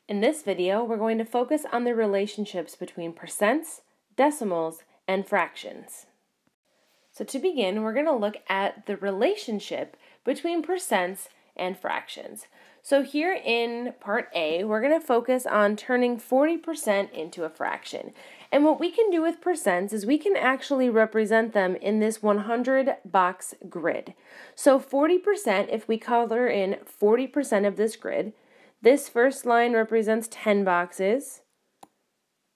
In this video, we're going to focus on the relationships between percents, decimals, and fractions. So to begin, we're going to look at the relationship between percents and fractions. So here in part A, we're going to focus on turning 40% into a fraction. And what we can do with percents is we can actually represent them in this 100 box grid. So 40%, if we color in 40% of this grid, this first line represents 10 boxes,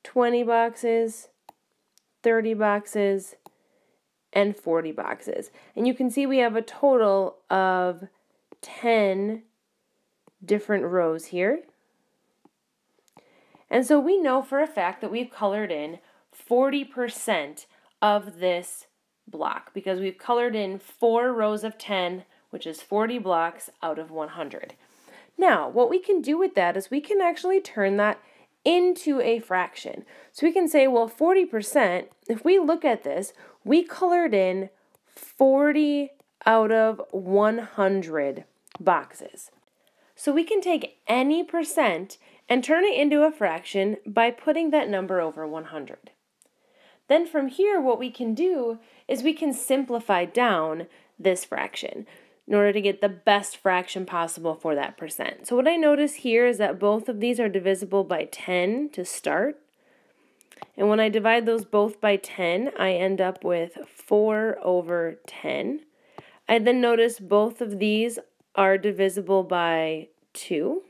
20 boxes, 30 boxes, and 40 boxes. And you can see we have a total of 10 different rows here. And so we know for a fact that we've colored in 40% of this block because we've colored in 4 rows of 10, which is 40 blocks out of 100. Now, what we can do with that is we can actually turn that into a fraction. So we can say, well, 40%, if we look at this, we colored in 40 out of 100 boxes. So we can take any percent and turn it into a fraction by putting that number over 100. Then from here, what we can do is we can simplify down this fraction in order to get the best fraction possible for that percent. So what I notice here is that both of these are divisible by 10 to start. And when I divide those both by 10, I end up with 4 over 10. I then notice both of these are divisible by 2.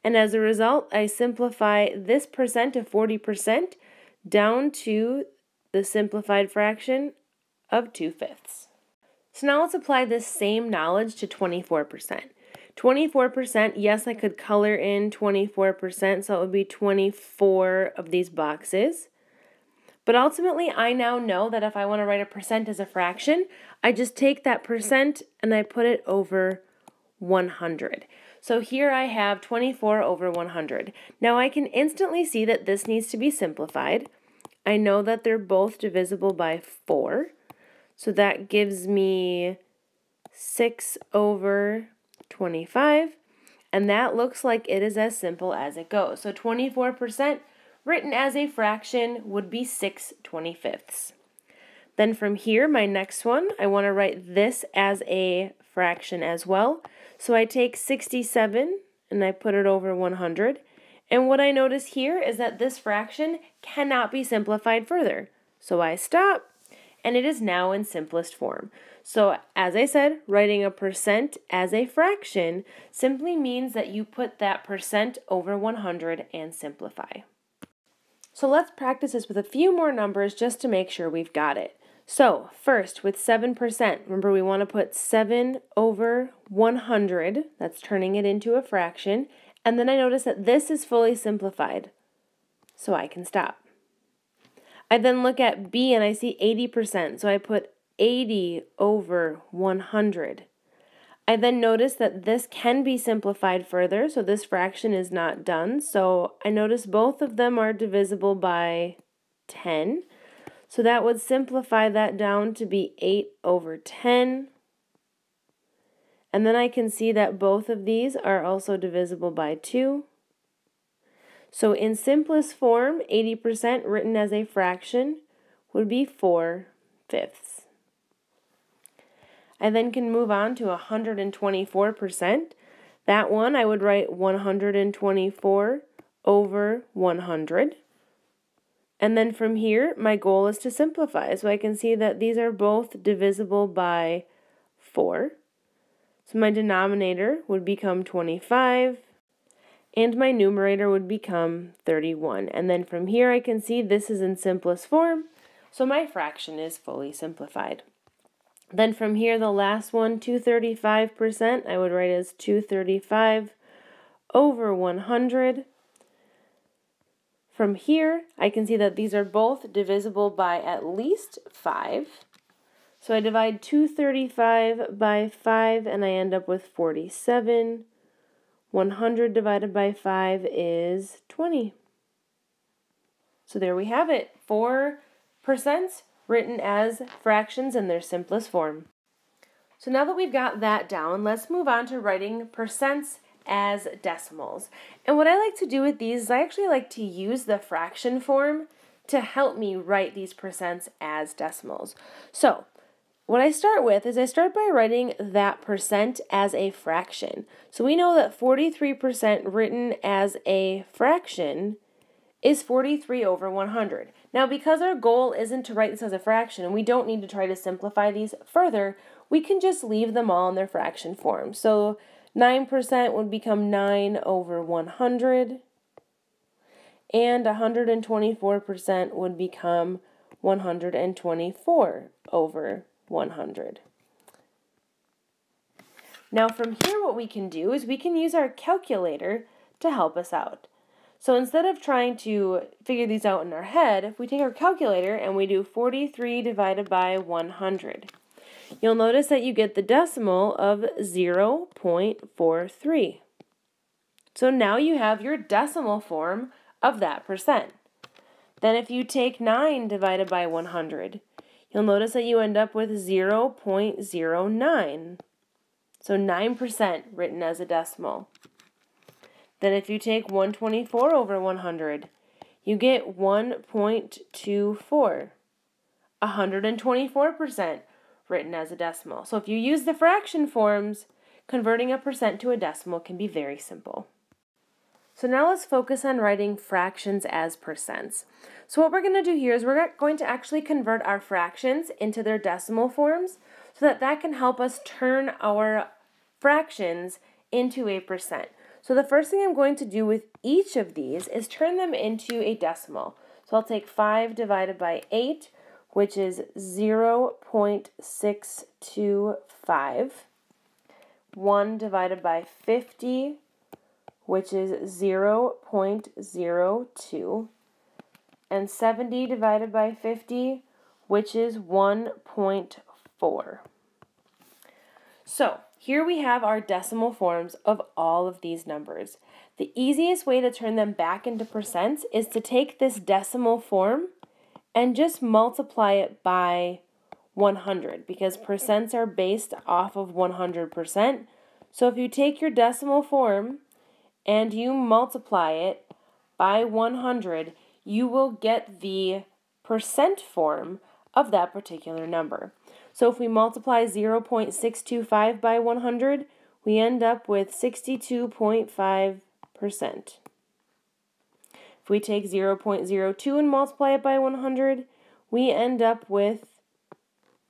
And as a result, I simplify this percent of 40% down to the simplified fraction of 2/5. So now let's apply this same knowledge to 24%. 24%, yes, I could color in 24%, so it would be 24 of these boxes. But ultimately, I now know that if I want to write a percent as a fraction, I just take that percent and I put it over 100. So here I have 24 over 100. Now I can instantly see that this needs to be simplified. I know that they're both divisible by 4. So that gives me 6 over 25. And that looks like it is as simple as it goes. So 24% written as a fraction would be 6/25. Then from here, my next one, I want to write this as a fraction as well. So I take 67 and I put it over 100. And what I notice here is that this fraction cannot be simplified further. So I stop, and it is now in simplest form. So as I said, writing a percent as a fraction simply means that you put that percent over 100 and simplify. So let's practice this with a few more numbers just to make sure we've got it. So first, with 7%, remember we want to put 7 over 100, that's turning it into a fraction, and then I notice that this is fully simplified, so I can stop. I then look at B and I see 80%, so I put 80 over 100. I then notice that this can be simplified further, so this fraction is not done. So I notice both of them are divisible by 10. So that would simplify that down to be 8 over 10. And then I can see that both of these are also divisible by 2. So in simplest form, 80% written as a fraction would be 4/5. I then can move on to 124%. That one I would write 124 over 100. And then from here, my goal is to simplify. So I can see that these are both divisible by 4. So my denominator would become 25. And my numerator would become 31. And then from here I can see this is in simplest form, so my fraction is fully simplified. Then from here, the last one, 235%, I would write as 235 over 100. From here, I can see that these are both divisible by at least 5. So I divide 235 by 5 and I end up with 47. 100 divided by 5 is 20. So there we have it, 4% written as fractions in their simplest form. So now that we've got that down, let's move on to writing percents as decimals. And what I like to do with these is I actually like to use the fraction form to help me write these percents as decimals. So what I start with is I start by writing that percent as a fraction. So we know that 43% written as a fraction is 43 over 100. Now, because our goal isn't to write this as a fraction, and we don't need to try to simplify these further, we can just leave them all in their fraction form. So 9% would become 9 over 100, and 124% would become 124 over 100. Now from here what we can do is we can use our calculator to help us out. So instead of trying to figure these out in our head, if we take our calculator and we do 43 divided by 100, you'll notice that you get the decimal of 0.43. So now you have your decimal form of that percent. Then if you take 9 divided by 100, you'll notice that you end up with 0.09. So 9% written as a decimal. Then if you take 124 over 100, you get 1.24. 124% written as a decimal. So if you use the fraction forms, converting a percent to a decimal can be very simple. So now let's focus on writing fractions as percents. So what we're going to do here is we're going to actually convert our fractions into their decimal forms so that that can help us turn our fractions into a percent. So the first thing I'm going to do with each of these is turn them into a decimal. So I'll take 5 divided by 8, which is 0.625. 1 divided by 50, which is 0.02. And 70 divided by 50, which is 1.4. So here we have our decimal forms of all of these numbers. The easiest way to turn them back into percents is to take this decimal form and just multiply it by 100 because percents are based off of 100%. So if you take your decimal form and you multiply it by 100, you will get the percent form of that particular number. So if we multiply 0.625 by 100, we end up with 62.5%. If we take 0.02 and multiply it by 100, we end up with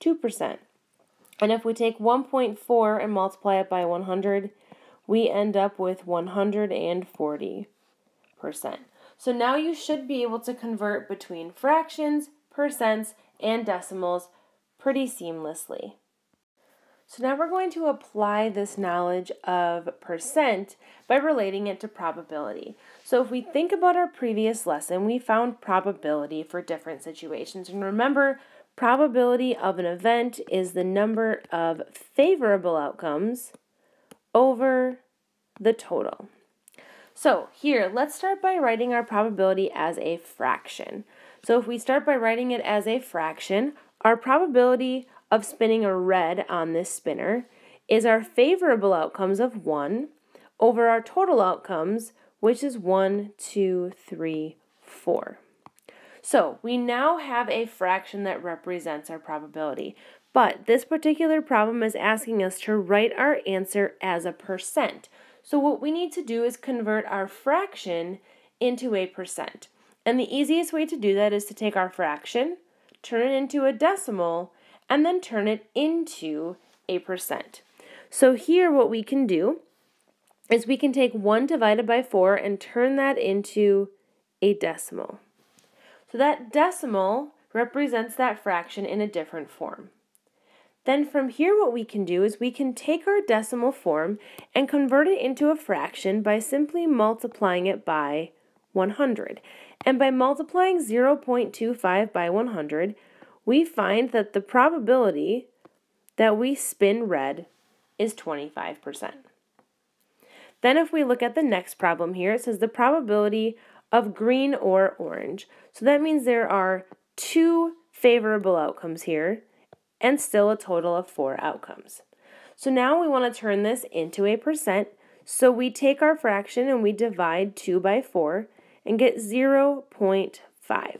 2%. And if we take 1.4 and multiply it by 100, we end up with 140%. So now you should be able to convert between fractions, percents, and decimals pretty seamlessly. So now we're going to apply this knowledge of percent by relating it to probability. So if we think about our previous lesson, we found probability for different situations. And remember, probability of an event is the number of favorable outcomes over the total. So here, let's start by writing our probability as a fraction. So if we start by writing it as a fraction, our probability of spinning a red on this spinner is our favorable outcomes of 1 over our total outcomes, which is 1, 2, 3, 4. So we now have a fraction that represents our probability, but this particular problem is asking us to write our answer as a percent. So what we need to do is convert our fraction into a percent. And the easiest way to do that is to take our fraction, turn it into a decimal, and then turn it into a percent. So here what we can do is we can take 1 divided by 4 and turn that into a decimal. So that decimal represents that fraction in a different form. Then from here what we can do is we can take our decimal form and convert it into a fraction by simply multiplying it by 100. And by multiplying 0.25 by 100, we find that the probability that we spin red is 25%. Then if we look at the next problem here, it says the probability of green or orange. So that means there are 2 favorable outcomes here and still a total of 4 outcomes. So now we want to turn this into a percent. So we take our fraction and we divide 2 by 4 and get 0.5.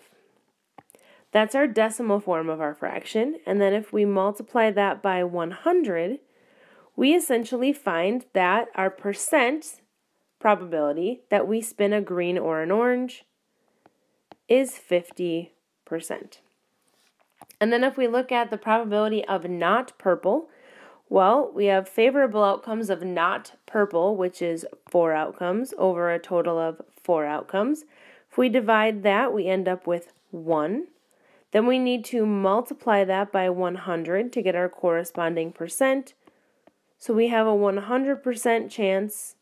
That's our decimal form of our fraction, and then if we multiply that by 100, we essentially find that our percent probability that we spin a green or an orange is 50%. And then if we look at the probability of not purple, well, we have favorable outcomes of not purple, which is 4 outcomes over a total of 4 outcomes. If we divide that, we end up with 1. Then we need to multiply that by 100 to get our corresponding percent. So we have a 100% chance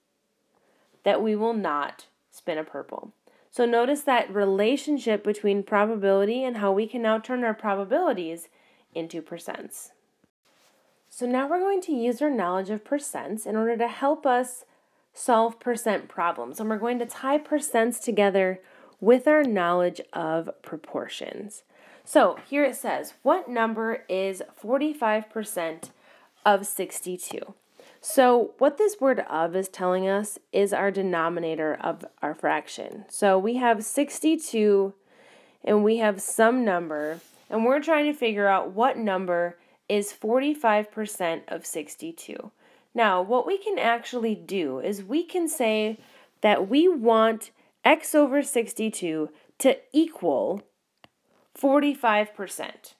that we will not spin a purple. So notice that relationship between probability and how we can now turn our probabilities into percents. So now we're going to use our knowledge of percents in order to help us solve percent problems. And we're going to tie percents together with our knowledge of proportions. So here it says, what number is 45% of 62? So what this word of is telling us is our denominator of our fraction. So we have 62 and we have some number, and we're trying to figure out what number is 45% of 62. Now, what we can actually do is we can say that we want x over 62 to equal 45%,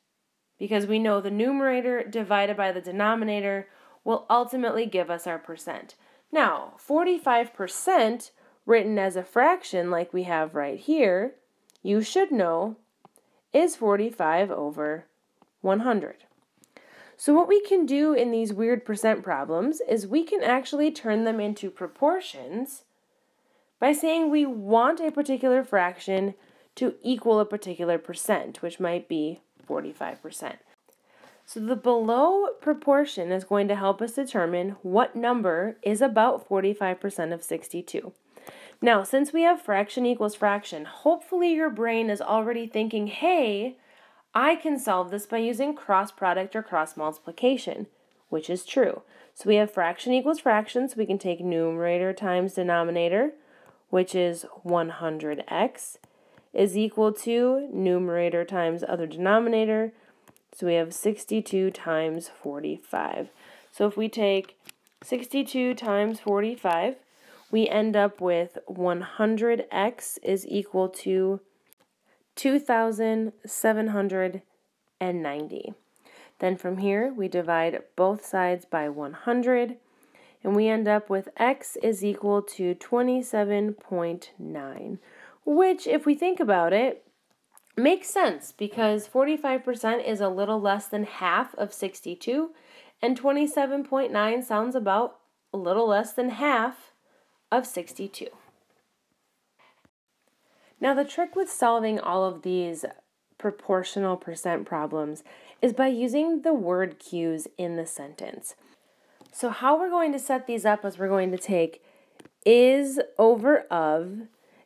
because we know the numerator divided by the denominator will ultimately give us our percent. Now, 45% written as a fraction like we have right here, you should know, is 45 over 100. So what we can do in these weird percent problems is we can actually turn them into proportions by saying we want a particular fraction to equal a particular percent, which might be 45%. So the below proportion is going to help us determine what number is about 45% of 62. Now, since we have fraction equals fraction, hopefully your brain is already thinking, hey, I can solve this by using cross product or cross multiplication, which is true. So we have fraction equals fraction, so we can take numerator times denominator, which is 100x, is equal to numerator times other denominator, so we have 62 times 45. So if we take 62 times 45, we end up with 100x is equal to 2,790. Then from here, we divide both sides by 100, and we end up with x is equal to 27.9, which, if we think about it, makes sense because 45% is a little less than half of 62, and 27.9 sounds about a little less than half of 62. Now the trick with solving all of these proportional percent problems is by using the word cues in the sentence. So how we're going to set these up is we're going to take is over of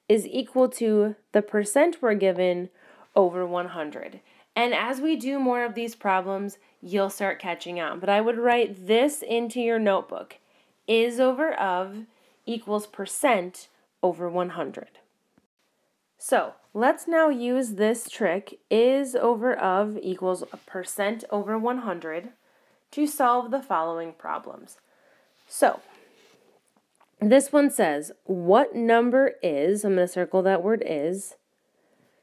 is equal to the percent we're given over 100. And as we do more of these problems, you'll start catching on. But I would write this into your notebook. Is over of equals percent over 100. So let's now use this trick, is over of equals a percent over 100, to solve the following problems. So this one says, what number is, I'm going to circle that word is,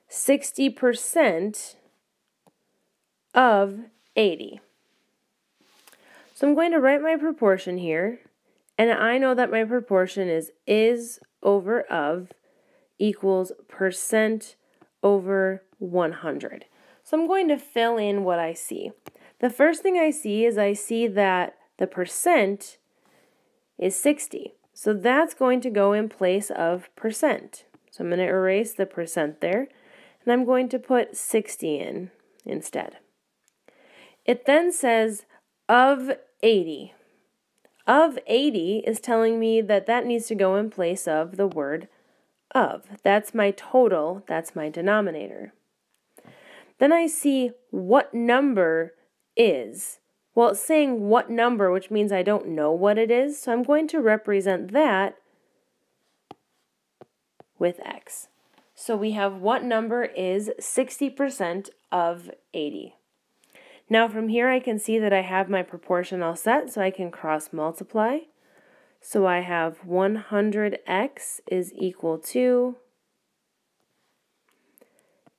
60% of 80. So I'm going to write my proportion here, and I know that my proportion is over of equals percent over 100. So I'm going to fill in what I see. The first thing I see is I see that the percent is 60. So that's going to go in place of percent. So I'm going to erase the percent there, and I'm going to put 60 in instead. It then says of 80. Of 80 is telling me that that needs to go in place of the word of. That's my total, that's my denominator. Then I see what number is Well, it's saying what number, which means I don't know what it is, so I'm going to represent that with x. So we have what number is 60% of 80. Now from here I can see that I have my proportion all set, so I can cross multiply. So I have 100x is equal to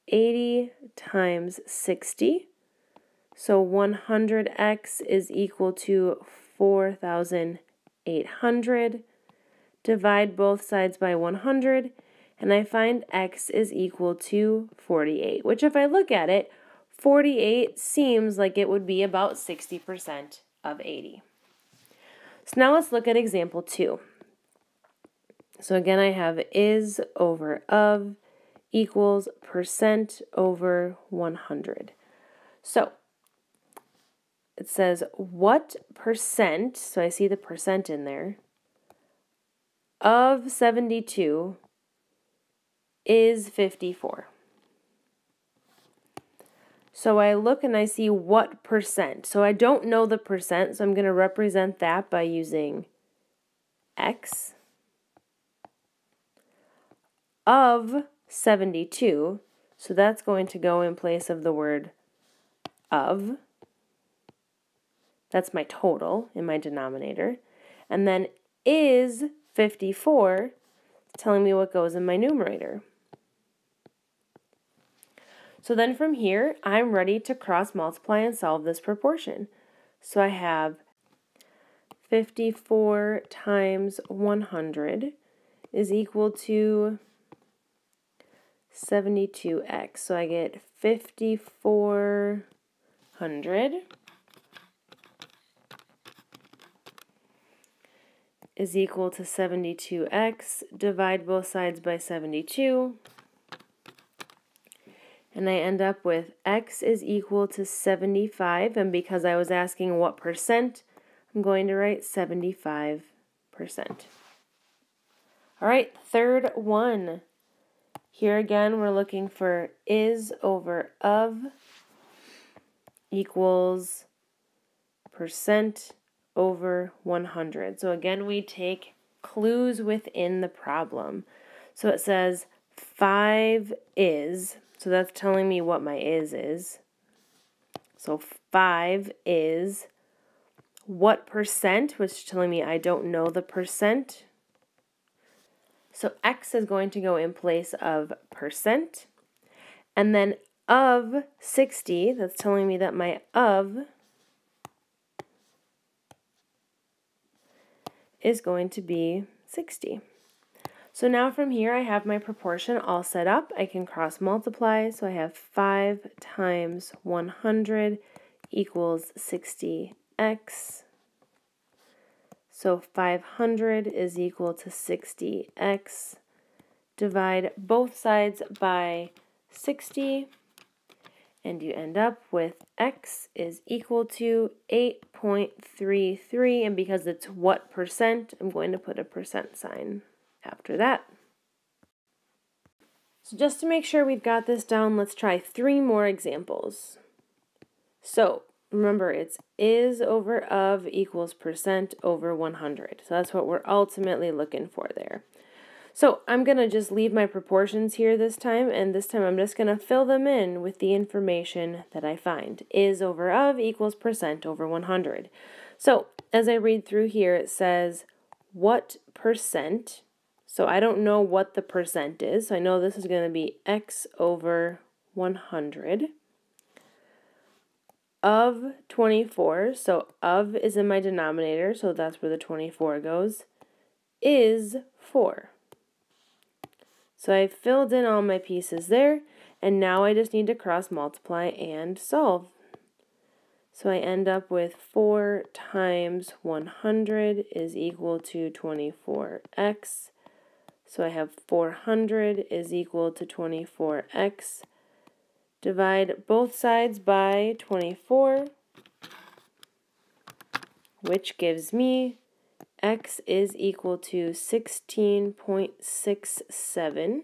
80 times 60. So 100x is equal to 4,800. Divide both sides by 100, and I find x is equal to 48, which if I look at it, 48 seems like it would be about 60% of 80. So now let's look at example 2. So again, I have is over of equals percent over 100. So it says what percent, so I see the percent in there, of 72 is 54. So I look and I see what percent. So I don't know the percent, so I'm going to represent that by using x of 72. So that's going to go in place of the word of. That's my total in my denominator. And then is 54, telling me what goes in my numerator. So then from here, I'm ready to cross multiply and solve this proportion. So I have 54 times 100 is equal to 72x. So I get 5,400 is equal to 72x. Divide both sides by 72. And I end up with x is equal to 75, and because I was asking what percent, I'm going to write 75%. All right, third one. Here again, we're looking for is over of equals percent over 100. So again, we take clues within the problem. So it says 5 is, so that's telling me what my is. So 5 is what percent, which is telling me I don't know the percent. So x is going to go in place of percent. And then of 60, that's telling me that my of is going to be 60. So now from here I have my proportion all set up. I can cross multiply, so I have 5 times 100 equals 60x. So 500 is equal to 60x. Divide both sides by 60, and you end up with x is equal to 8.33, and because it's what percent, I'm going to put a percent sign after that. So just to make sure we've got this down, let's try 3 more examples. So remember, it's is over of equals percent over 100. So that's what we're ultimately looking for there. So I'm going to just leave my proportions here this time, and this time I'm just going to fill them in with the information that I find. Is over of equals percent over 100. So as I read through here, it says what percent. So I don't know what the percent is, so I know this is going to be x over 100 of 24, so of is in my denominator, so that's where the 24 goes, is 4. So I filled in all my pieces there, and now I just need to cross multiply and solve. So I end up with 4 times 100 is equal to 24x. So I have 400 is equal to 24x. Divide both sides by 24, which gives me x is equal to 16.67.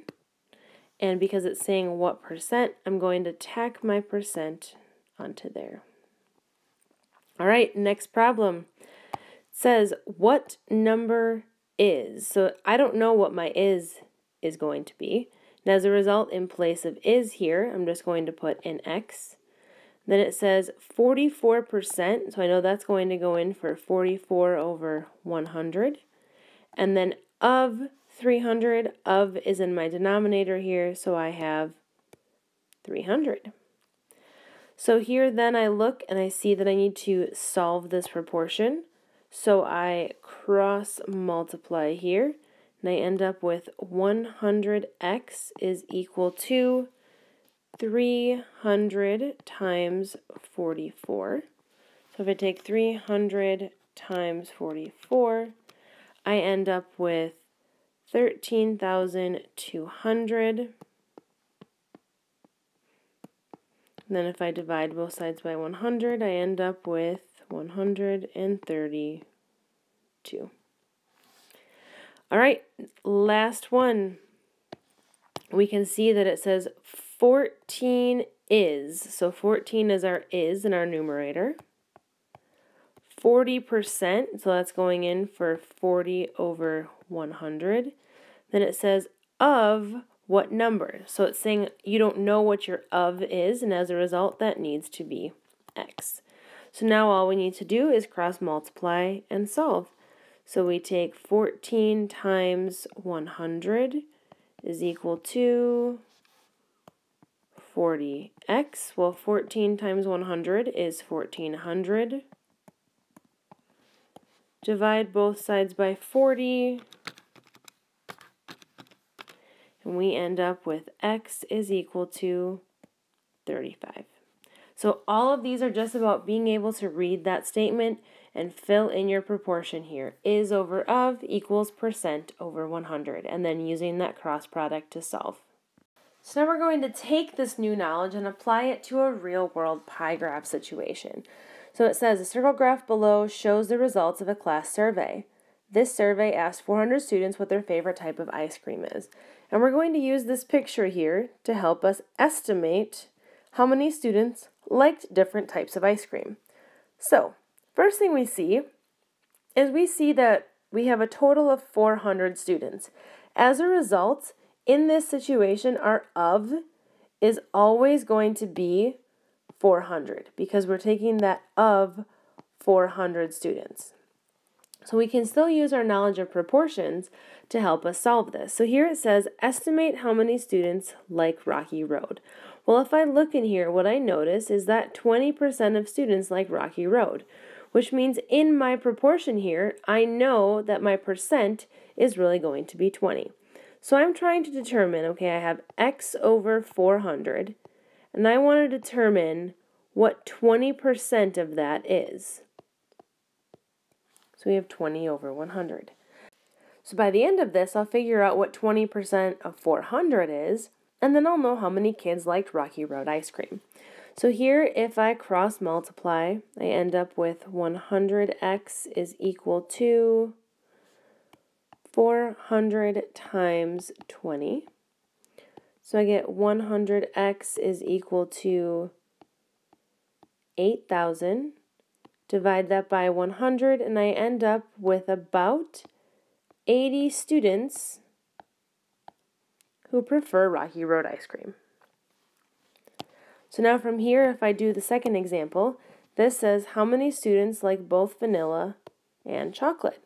And because it's saying what percent, I'm going to tack my percent onto there. All right, next problem. It says, what number is? So I don't know what my is going to be. And as a result, in place of is here, I'm just going to put an x. Then it says 44%, so I know that's going to go in for 44 over 100. And then of 300, of is in my denominator here, so I have 300. So here then I look and I see that I need to solve this proportion. So I cross multiply here, and I end up with 100x is equal to 300 times 44. So if I take 300 times 44, I end up with 13,200. And then if I divide both sides by 100, I end up with 132. All right, last one. We can see that it says 14 is. So 14 is our is in our numerator. 40%, so that's going in for 40 over 100. Then it says of what number? So it's saying you don't know what your of is, and as a result, that needs to be x. So now all we need to do is cross multiply and solve. So we take 14 times 100 is equal to 40x. Well, 14 times 100 is 1400. Divide both sides by 40, and we end up with x is equal to 35. So all of these are just about being able to read that statement and fill in your proportion here. Is over of equals percent over 100, and then using that cross product to solve. So now we're going to take this new knowledge and apply it to a real-world pie graph situation. So it says, a circle graph below shows the results of a class survey. This survey asked 400 students what their favorite type of ice cream is. And we're going to use this picture here to help us estimate how many students liked different types of ice cream. So, first thing we see is we see that we have a total of 400 students. As a result, in this situation, our of is always going to be 400 because we're taking that of 400 students. So we can still use our knowledge of proportions to help us solve this. So here it says, estimate how many students like Rocky Road. Well, if I look in here, what I notice is that 20% of students like Rocky Road, which means in my proportion here, I know that my percent is really going to be 20. So I'm trying to determine, okay, I have x over 400, and I want to determine what 20% of that is. So we have 20 over 100. So by the end of this, I'll figure out what 20% of 400 is, and then I'll know how many kids liked Rocky Road ice cream. So here, if I cross multiply, I end up with 100x is equal to 400 times 20. So I get 100x is equal to 8,000. Divide that by 100, and I end up with about 80 students who prefer Rocky Road ice cream. So now from here, if I do the second example, this says how many students like both vanilla and chocolate.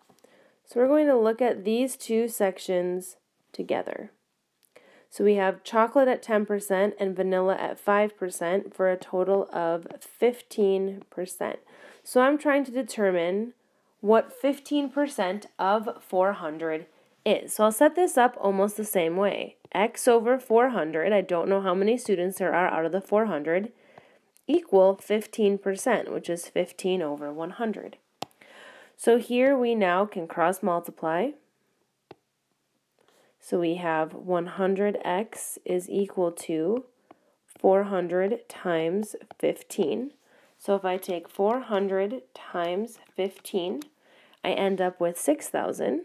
So we're going to look at these two sections together. So we have chocolate at 10% and vanilla at 5% for a total of 15%. So I'm trying to determine what 15% of 400 is. So I'll set this up almost the same way. X over 400, I don't know how many students there are out of the 400, equal 15%, which is 15 over 100. So here we now can cross multiply. So we have 100x is equal to 400 times 15. So if I take 400 times 15, I end up with 6,000.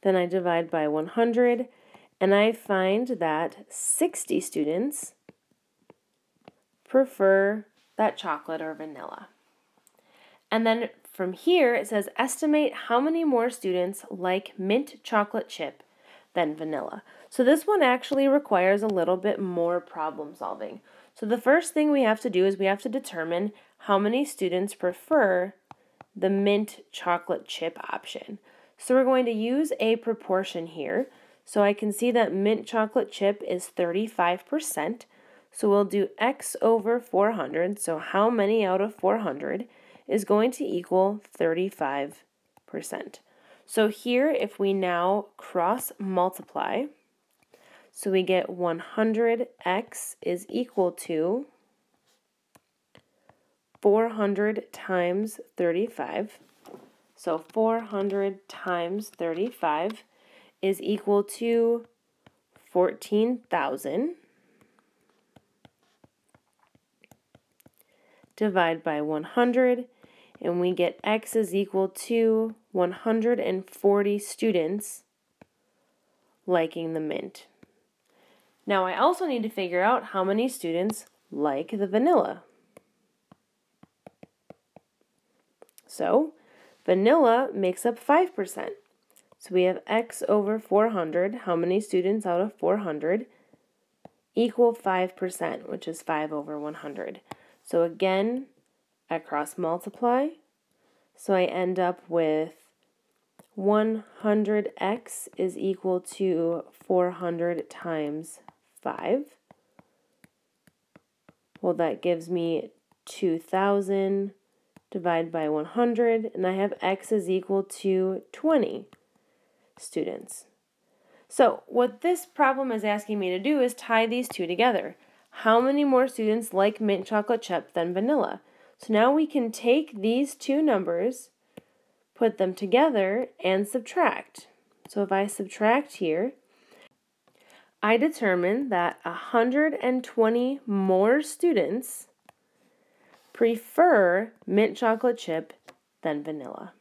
Then I divide by 100, and I find that 60 students prefer that chocolate or vanilla. And then from here, it says estimate how many more students like mint chocolate chip than vanilla. So this one actually requires a little bit more problem solving. So the first thing we have to do is we have to determine how many students prefer the mint chocolate chip option. So we're going to use a proportion here. So I can see that mint chocolate chip is 35%. So we'll do x over 400. So how many out of 400 is going to equal 35%. So here, if we now cross multiply, so we get 100x is equal to 400 times 35. So 400 times 35 is equal to 14,000. Divide by 100, and we get x is equal to 140 students liking the mint. Now I also need to figure out how many students like the vanilla. So vanilla makes up 5%. So we have x over 400, how many students out of 400, equal 5%, which is 5 over 100. So again, I cross multiply, so I end up with 100x is equal to 400 times 5. Well, that gives me 2,000 divided by 100, and I have x is equal to 20 students. So what this problem is asking me to do is tie these two together. How many more students like mint chocolate chip than vanilla? So now we can take these two numbers, put them together, and subtract. So if I subtract here, I determine that 120 more students prefer mint chocolate chip than vanilla.